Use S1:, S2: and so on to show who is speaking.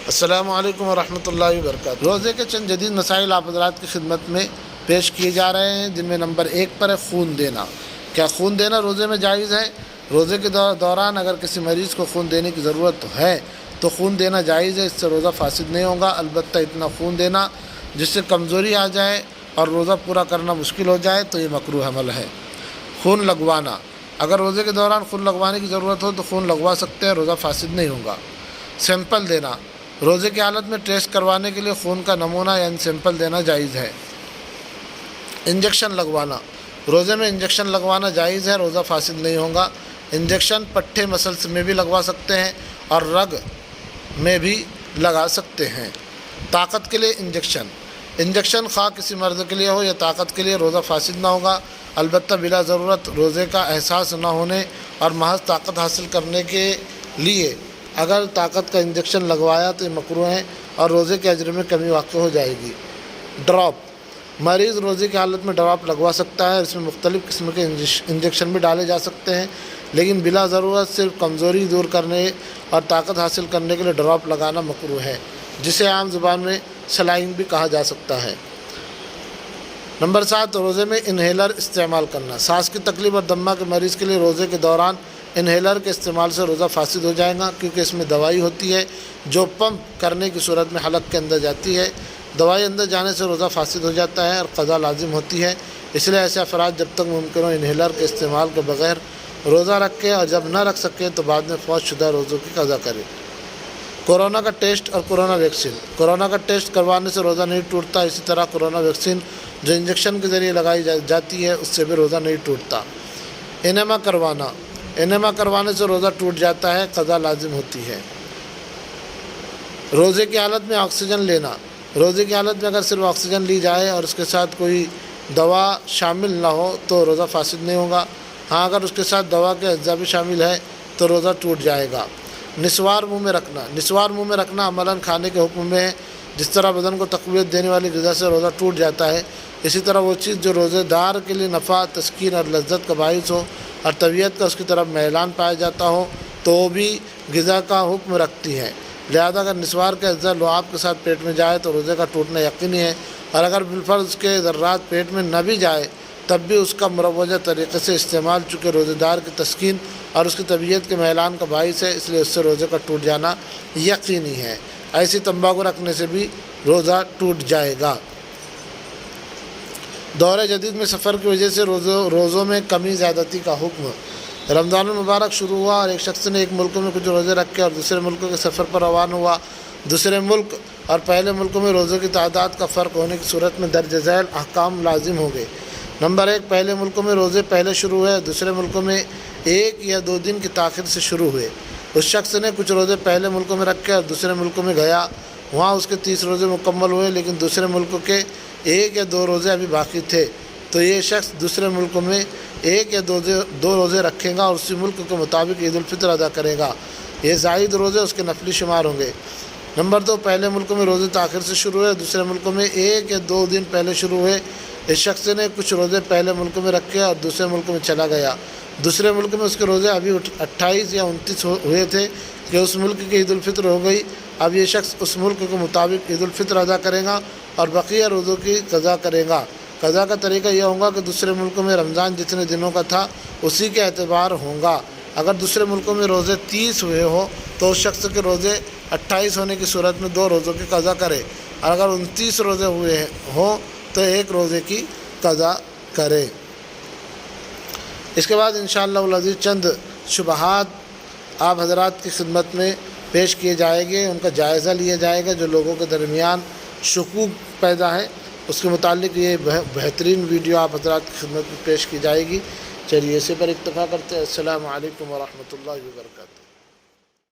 S1: السلام علیکم ورحمۃ اللہ وبرکاتہ۔ روزے کے چند جدید مسائل آپ حضرات کی خدمت میں پیش کیے جا رہے ہیں، جن میں نمبر 1 پر ہے خون دینا۔ کیا خون دینا روزے میں جائز ہے؟ روزے کے دوران اگر کسی مریض کو خون دینے کی ضرورت ہے تو خون دینا جائز ہے، اس سے روزہ فاسد نہیں ہوگا۔ البتہ اتنا خون دینا جس سے کمزوری آ جائے اور روزہ پورا کرنا مشکل ہو جائے تو یہ مکروہ عمل ہے۔ خون لگوانا، اگر روزے کے دوران خون لگوانے کی ضرورت ہو تو خون لگوا سکتے ہیں، روزہ فاسد نہیں ہوگا۔ سیمپل دینا، روزے کی حالت میں ٹیسٹ کروانے کے لیے خون کا نمونہ یعنی سیمپل دینا جائز ہے۔ انجیکشن لگوانا، روزے میں انجیکشن لگوانا جائز ہے، روزہ فاسد نہیں ہوگا۔ انجیکشن پٹھے مسلس میں بھی لگوا سکتے ہیں اور رگ میں بھی لگا سکتے ہیں۔ طاقت کے لیے انجیکشن خواہ کسی مرض کے لیے ہو یا طاقت کے لیے، روزہ فاسد نہ ہوگا، البتہ بلا ضرورت روزے کا احساس نہ ہونے اور محض طاقت حاصل کرنے کے لیے اگر طاقت کا انجیکشن لگوایا تو یہ مکروہ ہے اور روزے کے اجر میں کمی واقع ہو جائے گی۔ ڈراپ، مریض روزے کی حالت میں ڈراپ لگوا سکتا ہے، اس میں مختلف قسم کے انجیکشن بھی ڈالے جا سکتے ہیں، لیکن بلا ضرورت صرف کمزوری دور کرنے اور طاقت حاصل کرنے کے لیے ڈراپ لگانا مکروہ ہے، جسے عام زبان میں سلائن بھی کہا جا سکتا ہے۔ نمبر 7، روزے میں انہیلر استعمال کرنا۔ سانس کی تکلیف اور دمہ کے مریض کے لیے روزے کے دوران انہیلر کے استعمال سے روزہ فاسد ہو جائے گا، کیونکہ اس میں دوائی ہوتی ہے جو پمپ کرنے کی صورت میں حلق کے اندر جاتی ہے۔ دوائی اندر جانے سے روزہ فاسد ہو جاتا ہے اور قضا لازم ہوتی ہے، اس لیے ایسے افراد جب تک ممکن ہو انہیلر کے استعمال کے بغیر روزہ رکھے اور جب نہ رکھ سکے تو بعد میں فوت شدہ روزوں کی قضا کرے۔ کورونا کا ٹیسٹ اور کورونا ویکسین، کورونا کا ٹیسٹ کروانے سے روزہ نہیں ٹوٹتا، اسی طرح کورونا ویکسین جو انجیکشن کے ذریعے لگائی جاتی ہے اس سے بھی روزہ نہیں ٹوٹتا۔ انیما کروانے سے روزہ ٹوٹ جاتا ہے، قضا لازم ہوتی ہے۔ روزے کی حالت میں آکسیجن لینا، روزے کی حالت میں اگر صرف آکسیجن لی جائے اور اس کے ساتھ کوئی دوا شامل نہ ہو تو روزہ فاسد نہیں ہوگا۔ ہاں اگر اس کے ساتھ دوا کے اجزاء بھی شامل ہے تو روزہ ٹوٹ جائے گا۔ نسوار منہ میں رکھنا عملاً کھانے کے حکم میں ہے۔ جس طرح بدن کو تقویت دینے والی غذا سے روزہ ٹوٹ جاتا ہے، اسی طرح وہ چیز جو روزے دار کے لیے نفع، تسکین اور لذت کا باعث ہو اور طبیعت کا اس کی طرف میلان پایا جاتا ہو تو وہ بھی غذا کا حکم رکھتی ہے۔ لہذا اگر نسوار کا اجزاء لعاب کے ساتھ پیٹ میں جائے تو روزے کا ٹوٹنا یقینی ہے، اور اگر بالفرض اس کے ذرات پیٹ میں نہ بھی جائے تب بھی اس کا مروجہ طریقے سے استعمال چونکہ روزے دار کی تسکین اور اس کی طبیعت کے میلان کا باعث ہے، اس لیے اس سے روزے کا ٹوٹ جانا یقینی ہے۔ ایسی تمباکو رکھنے سے بھی روزہ ٹوٹ جائے گا۔ دور جدید میں سفر کی وجہ سے روزوں میں کمی زیادتی کا حکم۔ رمضان المبارک شروع ہوا اور ایک شخص نے ایک ملک میں کچھ روزے رکھے اور دوسرے ملک کے سفر پر روانہ ہوا۔ دوسرے ملک اور پہلے ملک میں روزوں کی تعداد کا فرق ہونے کی صورت میں درج ذیل احکام لازم ہو گئے۔ نمبر 1، پہلے ملکوں میں روزے پہلے شروع ہوئے، دوسرے ملکوں میں 1 یا 2 دن کی تاخیر سے شروع ہوئے۔ اس شخص نے کچھ روزے پہلے ملکوں میں رکھے اور دوسرے ملکوں میں گیا، وہاں اس کے 30 روزے مکمل ہوئے، لیکن دوسرے ملکوں کے 1 یا 2 روزے ابھی باقی تھے، تو یہ شخص دوسرے ملکوں میں 1 یا 2 روزے رکھے گا اور اسی ملک کے مطابق عید الفطر ادا کرے گا۔ یہ زائد روزے اس کے نفلی شمار ہوں گے۔ نمبر 2، پہلے ملکوں میں روزے تاخیر سے شروع ہوئے، دوسرے ملکوں میں 1 یا 2 دن پہلے شروع ہوئے۔ اس شخص نے کچھ روزے پہلے ملک میں رکھے اور دوسرے ملک میں چلا گیا، دوسرے ملک میں اس کے روزے ابھی 28 یا 29 ہوئے تھے کہ اس ملک کی عید الفطر ہو گئی۔ اب یہ شخص اس ملک کے مطابق عید الفطر ادا کرے گا اور بقیہ روزوں کی قضا کرے گا۔ قضا کا طریقہ یہ ہوگا کہ دوسرے ملکوں میں رمضان جتنے دنوں کا تھا اسی کے اعتبار ہوگا۔ اگر دوسرے ملکوں میں روزے 30 ہوئے ہو تو اس شخص کے روزے 28 ہونے کی صورت میں 2 روزوں کی قضا کرے، اور اگر 29 روزے ہوئے ہوں تو 1 روزے کی قضا کرے۔ اس کے بعد انشاءاللہ العزیز چند شبہات آپ حضرات کی خدمت میں پیش کیے جائیں گے، ان کا جائزہ لیا جائے گا۔ جو لوگوں کے درمیان شکوک پیدا ہے اس کے متعلق یہ بہترین ویڈیو آپ حضرات کی خدمت میں پیش کی جائے گی۔ چلیے اسی پر اکتفا کرتے ہیں۔ السلام علیکم ورحمۃ اللہ وبرکاتہ۔